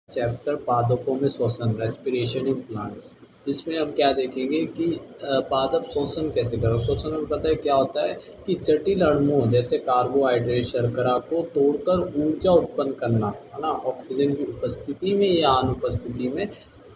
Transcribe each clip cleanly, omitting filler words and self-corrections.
Chapter पादपों में श्वसन रेस्पिरेशन इन प्लांट्स। इसमें हम क्या देखेंगे कि पादप श्वसन कैसे करें। श्वसन में पता है क्या होता है कि जटिल अणुओं जैसे कार्बोहाइड्रेट शर्करा को तोड़कर ऊर्जा उत्पन्न करना, है ना, ऑक्सीजन की उपस्थिति में या अनुपस्थिति में,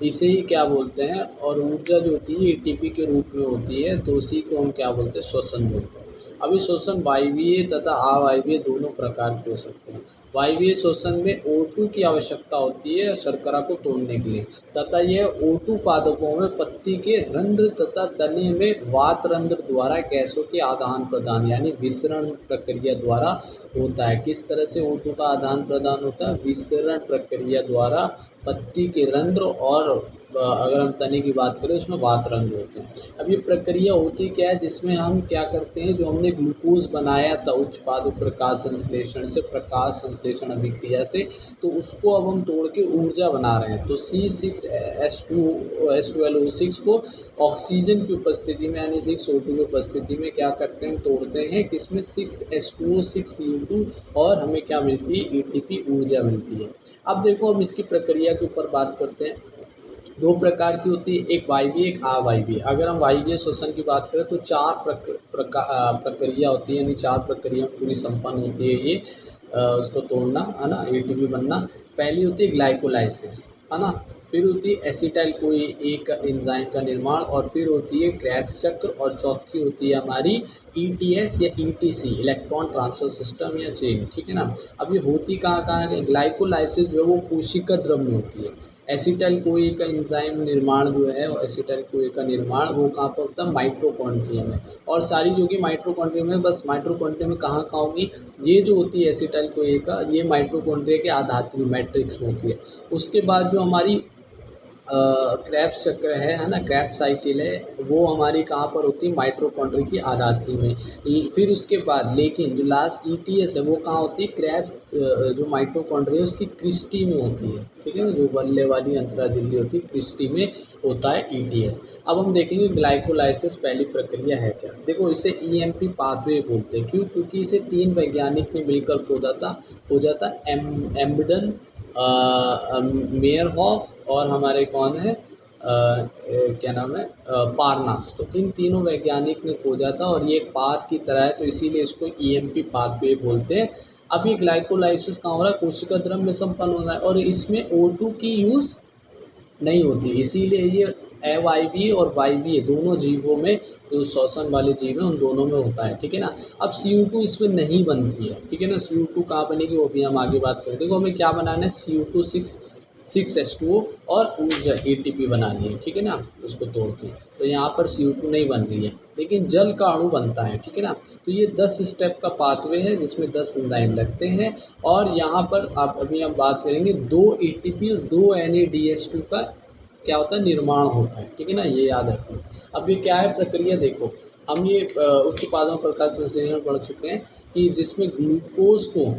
इसे ही क्या बोलते हैं। और ऊर्जा जो होती है एटीपी के रूप में होती है, तो उसी को हम क्या बोलते हैं, श्वसन बोलते हैं। अभी श्वसन वायवीय तथा अवायवीय दोनों प्रकार के हो सकते हैं। वायवीय श्वसन में O2 की आवश्यकता होती है शर्करा को तोड़ने के लिए, तथा यह O2 पादपों में पत्ती के रंध्र तथा तने में वात रंध्र द्वारा गैसों के आदान प्रदान यानी विसरण प्रक्रिया द्वारा होता है। किस तरह से O2 का आदान प्रदान होता है? विसरण प्रक्रिया द्वारा पत्ती के रंध्र और अगर हम तने की बात करें उसमें वात रंध्र होते हैं। अब ये प्रक्रिया होती क्या है, जिसमें हम क्या करते हैं, जो हमने ग्लूकोज बनाया था उच्च पादप प्रकाश संश्लेषण से, प्रकाश संश्लेषण अभिक्रिया से, तो उसको अब हम तोड़ के ऊर्जा बना रहे हैं। तो C6H12SOLO6 को ऑक्सीजन की उपस्थिति में यानी 6O2 की उपस्थिति में क्या करते हैं, तोड़ते हैं, किसमें 6H2O 6CO2, और हमें क्या मिलती है, एटीपी ऊर्जा मिलती है। अब देखो हम इसकी प्रक्रिया के ऊपर बात करते हैं। दो प्रकार की होती है, एक वायवीय एक अवायवीय। अगर हम वायवीय श्वसन की बात करें तो चार प्रक्रिया होती है, यानी चार प्रक्रिया पूरी संपन्न होती है ये उसको तोड़ना, है ना, एटीपी बनना। पहली होती है ग्लाइकोलाइसिस, है ना, फिर होती है एसिटाइल कोई एक एंजाइम का निर्माण, और फिर होती है क्रेब्स चक्र, और चौथी होती है हमारी ईटीएस या ईटीसी, इलेक्ट्रॉन ट्रांसफर सिस्टम या चेन। ठीक है ना। अब ये होती कहाँ कहाँ है? ग्लाइकोलाइसिस जो है वो कोशिका द्रव में होती है। एसिटाइल कोई का एंजाइम निर्माण जो है, एसिटाइल कोई का निर्माण वो कहाँ पर होता है? माइटोकॉन्ड्रिया में। और सारी जो कि माइटोकॉन्ड्रिया में, बस माइटोकॉन्ड्रिया में कहाँ कहाँ होगी, ये जो होती है एसिटाइल कोई का, ये माइटोकॉन्ड्रिया के आधात्री मैट्रिक्स में होती है। उसके बाद जो हमारी क्रेब्स चक्र है ना, क्रेब्स साइकिल है, वो हमारी कहाँ पर होती है? माइटोकॉन्ड्रिया की आधात्री में। फिर उसके बाद लेकिन जो लास्ट ईटीएस है वो कहाँ होती है? क्रेब्स जो माइटोकॉन्ड्रिया है उसकी क्रिस्टी में होती है। ठीक है ना, जो बल्ले वाली अंतरा झिल्ली होती है क्रिस्टी में होता है ईटीएस। अब हम देखेंगे ग्लाइकोलाइसिस पहली प्रक्रिया है क्या। देखो इसे ईएमपी पाथवे बोलते हैं। क्यों? क्योंकि इसे 3 वैज्ञानिक ने मिलकर खोजा था एम्बडन, मेयरहॉफ और हमारे कौन है, क्या नाम है, पारनास। तो इन तीनों वैज्ञानिक ने खोजा था, और ये एक पाथ की तरह है, तो इसीलिए इसको ईएमपी पाथवे बोलते हैं। अब ये ग्लाइकोलाइसिस कहाँ हो रहा है? कोशिका द्रव में संपन्न हो रहा है, और इसमें O2 की यूज़ नहीं होती, इसीलिए ये अवायवीय और वायवीय दोनों जीवों में, जो श्वसन वाले जीव हैं उन दोनों में होता है। ठीक है ना। अब CO2 इसमें नहीं बनती है। ठीक है ना। CO2 कहाँ बनेगी वो भी हम आगे बात करें। देखो हमें क्या बनाना है, CO2 6H2O और ऊर्जा एटीपी बनानी है। ठीक है ना, उसको तोड़ के। तो यहाँ पर CO2 नहीं बन रही है, लेकिन जल का अणु बनता है। ठीक है ना। तो ये 10 स्टेप का पाथवे है जिसमें 10 एंजाइम लगते हैं, और यहाँ पर आप अभी हम बात करेंगे 2 एटीपी और 2 NADH2 का क्या होता है? निर्माण होता है। ठीक है ना, ये याद रखें। अब ये क्या है प्रक्रिया, देखो हम ये उच्च पादप प्रकाश संश्लेषण पढ़ चुके हैं कि जिसमें ग्लूकोज को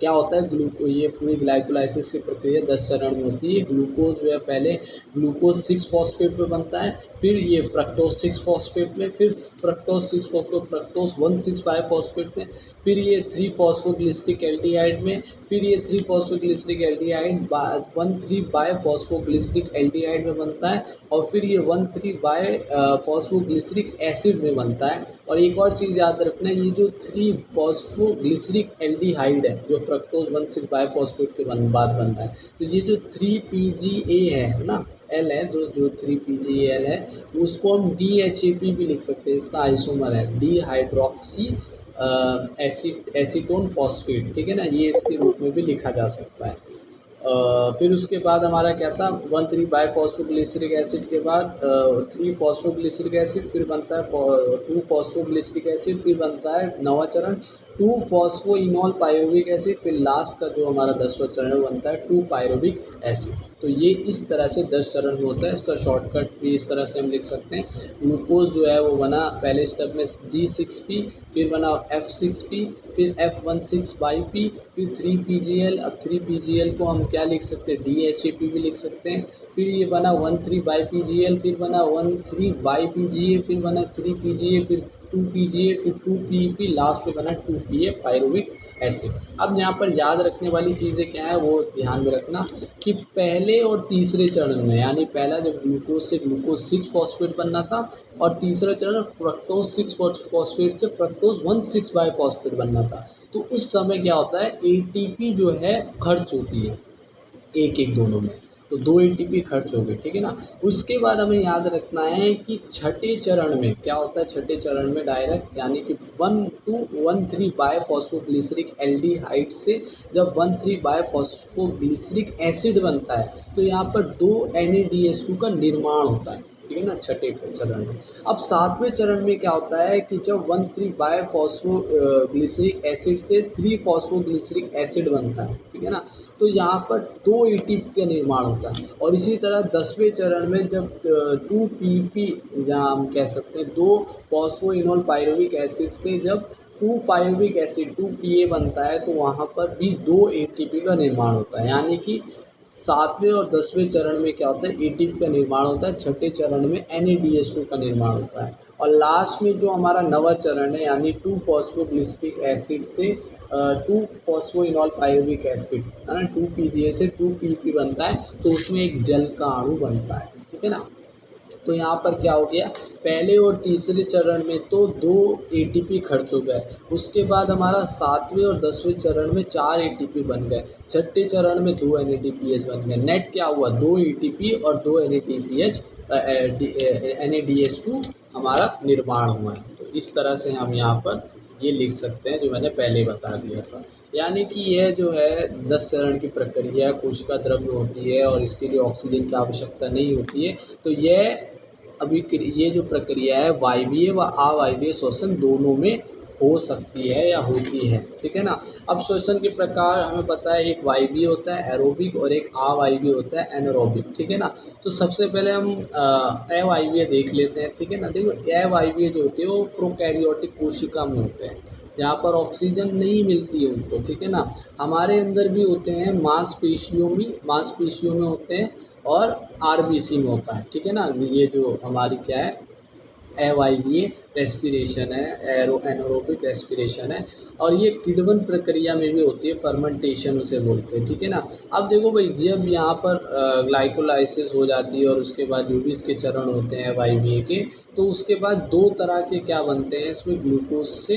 क्या होता है, ये पूरी ग्लाइकोलाइसिस की प्रक्रिया 10 चरण में होती है। ग्लूकोज जो है पहले ग्लूकोज 6 फॉस्फेट पे बनता है, फिर ये फ्रक्टोज 6 फॉस्फेट में, फिर fructose 6 phosphate fructose 1,6 bi phosphate में, फिर ये 3 फॉस्फोग्लिसरिक एल्डिहाइड में, फिर ये 3 phosphoglyceric aldehyde 1,3 bi phosphoglyceric aldehyde में बनता है, और फिर ये 1,3 बाय फॉस्फोग्लिसरिक एसिड में बनता है। और एक और चीज़ याद रखना, ये जो 3 फॉस्फोग्लिसरिक एल्डिहाइड है जो फ्रक्टोज 1,6 बायफॉस्फेट के बाद बनता है, तो ये जो 3PGA है ना, एल है, जो 3PGAL है, उसको हम DHAP भी लिख सकते हैं। इसका आइसोमर है डी हाइड्रोक्सी एसीटोन फॉस्फेट। ठीक है ना, ये इसके रूप में भी लिखा जा सकता है। फिर उसके बाद हमारा क्या था, 1,3 बाय फॉस्फोग्लिसरिक एसिड के बाद 3 फॉस्फोग्लिसरिक एसिड, फिर बनता है 2 फॉस्फोग्लिसरिक एसिड, फिर बनता है 9वां चरण 2 फॉस्फोइनॉल पायरुविक एसिड, फिर लास्ट का जो हमारा 10वां चरण बनता है 2 पायरुविक एसिड। तो ये इस तरह से 10 चरण में होता है। इसका शॉर्टकट भी इस तरह से हम लिख सकते हैं। ग्लूकोज जो है वो बना पहले स्टेप में G6P, फिर बना F6P, फिर F16YP, फिर 3PGL। अब 3PGL को हम क्या लिख सकते हैं, DHAP भी लिख सकते हैं। फिर ये बना 13YPGL, फिर बना 13YPGA, फिर बना 3PGA, फिर 2PGA, फिर 2PEP, लास्ट में बना 2PA पायरुविक एसिड। अब यहाँ पर याद रखने वाली चीज़ें क्या है वो ध्यान में रखना कि पहले और तीसरे चरण में, यानी पहला जब ग्लूकोज से ग्लूकोज 6 फॉस्फेट बनना था और तीसरा चरण फ्रक्टोज 6 फॉस्फेट से फ्रक्टोज 1,6 बाई फॉस्फेट बनना था, तो उस समय क्या होता है, ATP जो है खर्च होती है एक एक दोनों में, तो 2 ATP खर्च हो गए, ठीक है ना। उसके बाद हमें याद रखना है कि छठे चरण में क्या होता है, छठे चरण में डायरेक्ट यानी कि 1,2,1,3 बाय फॉस्फोग्लिसरिक एल्डिहाइड से जब 1,3 बाय फॉस्फोग्लिसरिक एसिड बनता है तो यहाँ पर 2 NADH2 का निर्माण होता है, ठीक है ना, छठे चरण में। अब सातवें चरण में क्या होता है कि जब 1,3 बाय फॉस्फोग्लिसरिक एसिड से 3 फॉस्फोग्लिसरिक एसिड बनता है, ठीक है ना, तो यहाँ पर 2 ATP का निर्माण होता है। और इसी तरह 10वें चरण में जब 2PP, या हम कह सकते हैं 2 फॉस्फोइनोल पायरुविक एसिड से जब 2 पायरुविक एसिड 2PA बनता है तो वहाँ पर भी 2 ATP का निर्माण होता है। यानी कि सातवें और 10वें चरण में क्या होता है, ATP का निर्माण होता है, छठे चरण में NADH2 का निर्माण होता है, और लास्ट में जो हमारा नवा चरण है यानी 2 फॉस्फोग्लिसरिक एसिड से 2 फॉस्फोइनोल पायरुविक एसिड है ना, 2PGA से 2PP बनता है, तो उसमें एक जल का अणु बनता है, ठीक है ना। तो यहाँ पर क्या हो गया, पहले और तीसरे चरण में तो 2 ATP खर्च हो गए, उसके बाद हमारा सातवें और 10वें चरण में 4 ATP बन गए, छठे चरण में 2 NADPH बन गए, नेट क्या हुआ, 2 ATP और 2 NADPH NADH2 हमारा निर्माण हुआ है। तो इस तरह से हम यहाँ पर ये लिख सकते हैं जो मैंने पहले बता दिया था। यानी कि यह जो है 10 चरण की प्रक्रिया कोशिका द्रव्य होती है और इसके लिए ऑक्सीजन की आवश्यकता नहीं होती है। तो यह ये जो प्रक्रिया है वायवीय व अवायवीय श्वसन दोनों में हो सकती है या होती है, ठीक है ना। अब श्वसन के प्रकार हमें पता है, एक वायवीय होता है एरोबिक और एक अवायवीय होता है एनारोबिक, ठीक है ना। तो सबसे पहले हम अवायवीय देख लेते हैं, ठीक है ना। देखो अवायवीय जो होती है वो प्रोकैरियोटिक कोशिका में होते हैं, जहाँ पर ऑक्सीजन नहीं मिलती है उनको, ठीक है ना। हमारे अंदर भी होते हैं, मांसपेशियों में होते हैं और RBC में होता है, ठीक है ना। ये जो हमारी क्या है अवायवीय रेस्पिरेशन है, एनारोबिक रेस्पिरेशन है, और ये किण्वन प्रक्रिया में भी होती है, फर्मेंटेशन उसे बोलते हैं, ठीक है ना। अब देखो भाई, जब यहाँ पर ग्लाइकोलाइसिस हो जाती है और उसके बाद जो भी इसके चरण होते हैं अवायवीय के, तो उसके बाद 2 तरह के क्या बनते हैं इसमें, ग्लूकोज से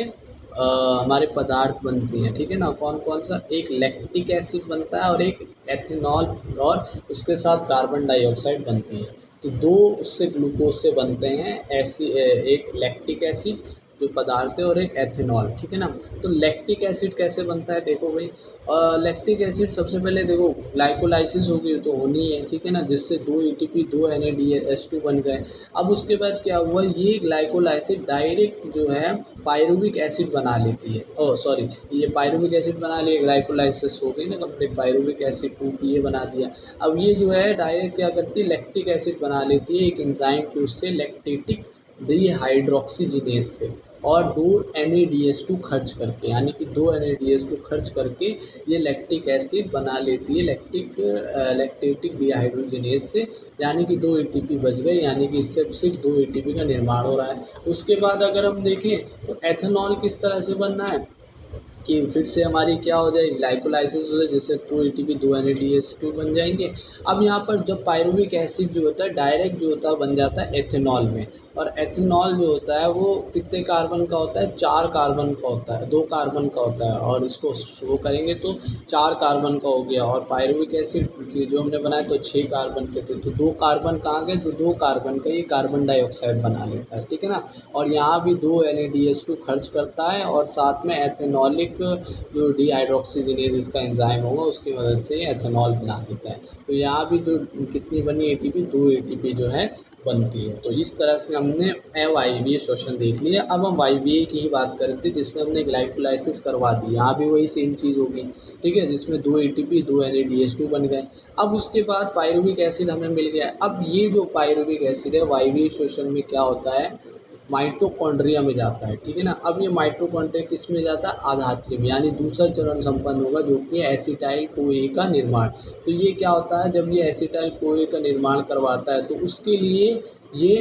हमारे पदार्थ बनती हैं, ठीक है ना। कौन कौन सा, एक लैक्टिक एसिड बनता है और एक एथेनॉल, और उसके साथ कार्बन डाइऑक्साइड बनती है। तो 2 उससे ग्लूकोज से बनते हैं, ऐसी एक लैक्टिक एसिड जो पदार्थ है और एक एथेनॉल, ठीक है ना। तो लैक्टिक एसिड कैसे बनता है, देखो भाई, लैक्टिक एसिड सबसे पहले देखो ग्लाइकोलाइसिस होगी तो होनी है, ठीक है ना, जिससे 2 ATP 2 NADH2 बन गए। अब उसके बाद क्या हुआ, ये ग्लाइकोलाइसिस डायरेक्ट जो है पायरुविक एसिड बना लेती है, ओह सॉरी, ये पायरुविक एसिड बना लिया, ग्लाइकोलाइसिस हो गई ना कंप्लीट, पायरुविक एसिड 2PA बना दिया। अब ये जो है डायरेक्ट क्या करती है, लैक्टिक एसिड बना लेती है एक एंजाइम की उससे, लैक्टेटिक डिहाइड्रोक्सीजिनेज से, और 2 NADH2 खर्च करके, यानी कि 2 NADH2 खर्च करके ये लैक्टिक एसिड बना लेती है लैक्टेटिक डिहाइड्रोजिनेज से, यानी कि 2 ATP बच गए, यानी कि इससे सिर्फ 2 ATP का निर्माण हो रहा है। उसके बाद अगर हम देखें तो एथेनॉल किस तरह से बनना है कि फिर से हमारी क्या हो जाएगी, ग्लाइकोलाइसिस हो जाए, जिससे 2 ATP 2 NADH2 बन जाएंगे। अब यहाँ पर जब पायरुविक एसिड जो होता है डायरेक्ट जो होता है बन जाता है एथेनॉल में, और एथेनॉल जो होता है वो कितने कार्बन का होता है, 4 कार्बन का होता है, 2 कार्बन का होता है, और इसको वो करेंगे तो 4 कार्बन का हो गया। और पायरुविक एसिड जो हमने बनाया तो 6 कार्बन के थे, तो 2 कार्बन कहाँ गए, तो 2 कार्बन का ये कार्बन डाइऑक्साइड बना लेता है, ठीक है ना। और यहाँ भी 2 NADH2 खर्च करता है, और साथ में एथेनॉलिक जो डिहाइड्रोक्सीजिनेज इसका एंजाइम होगा उसकी मदद से ये एथेनॉल बना देता है। तो यहाँ भी जो कितनी बनी ATP, 2 ATP जो है बनती है। तो इस तरह से हमने अवायवीय श्वसन देख लिया। अब हम वायवीय की ही बात करते हैं जिसमें हमने ग्लाइकोलाइसिस करवा दी, यहाँ भी वही सेम चीज़ होगी, ठीक है, जिसमें 2 ATP 2 NADH2 बन गए। अब उसके बाद पायरुविक एसिड हमें मिल गया। अब ये जो पायरुविक एसिड है वायवीय श्वसन में क्या होता है, माइटोकॉन्ड्रिया में जाता है, ठीक है ना। अब ये माइटोकॉन्ड्रिया किस में जाता है, आधात्री में, यानी दूसरा चरण संपन्न होगा जो कि एसिटाइल कोए का निर्माण। तो ये क्या होता है, जब ये एसिटाइल कोए का निर्माण करवाता है तो उसके लिए ये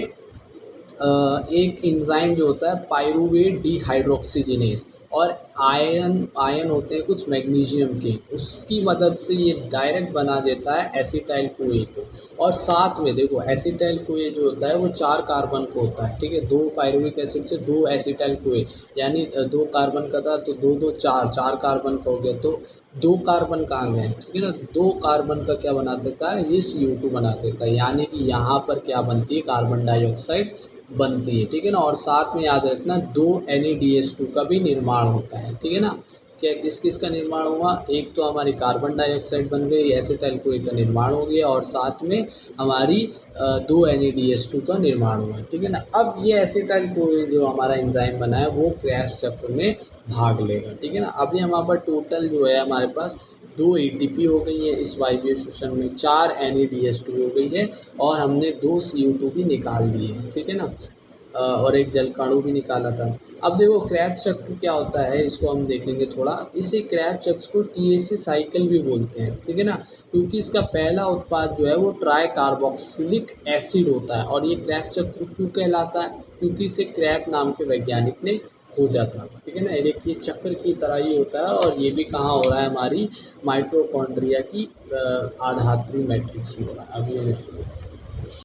एक एंजाइम जो होता है पायरूवेट डिहाइड्रोक्सीजिनेज, और आयन होते हैं कुछ मैग्नीशियम के, उसकी मदद से ये डायरेक्ट बना देता है एसिटाइल कोए को। और साथ में देखो एसिटाइल कोए जो होता है वो 4 कार्बन को होता है, ठीक है। 2 पायरुविक एसिड से 2 एसिटाइल कोए, यानी 2 कार्बन का था तो 2 2 4 4 कार्बन का हो गया, तो 2 कार्बन कहाँ गए, ठीक है ना। 2 कार्बन का क्या बना देता है, ये CO2 बना देता है, यानी कि यहाँ पर क्या बनती है, कार्बन डाइऑक्साइड बनती है, ठीक है ना। और साथ में याद रखना 2 NADH2 का भी निर्माण होता है, ठीक है ना। क्या किस किस का निर्माण हुआ, एक तो हमारी कार्बन डाइऑक्साइड बन गई, एसिटाइल कोए का निर्माण हो गया, और साथ में हमारी 2 NADH2 का निर्माण हुआ, ठीक है ना। अब ये एसिटाइल कोए जो हमारा एंजाइम बना है वो क्रेब्स चक्र में भाग लेगा, ठीक है ना। अभी हमारे पास टोटल जो है हमारे पास 2 ATP हो गई है इस वायवीय श्वसन में, 4 NADH2 हो गई है, और हमने 2 CO2 भी निकाल दिए, ठीक है ना। और एक जलकाणु भी निकाला था। अब देखो क्रेब्स चक्र क्या होता है, इसको हम देखेंगे थोड़ा। इसे क्रेब्स चक्र को TAC साइकिल भी बोलते हैं, ठीक है ना, क्योंकि इसका पहला उत्पाद जो है वो ट्राई कार्बोक्सिलिक एसिड होता है। और ये क्रेब्स चक्र क्यों कहलाता है, क्योंकि इसे क्रैब नाम के वैज्ञानिक ने खोजा था, ठीक है ना। ये देखिए चक्र की तरह ही होता है, और ये भी कहाँ हो रहा है, हमारी माइटोकॉन्ड्रिया की आधात्री मैट्रिक्स में हो रहा है। अब ये देखिए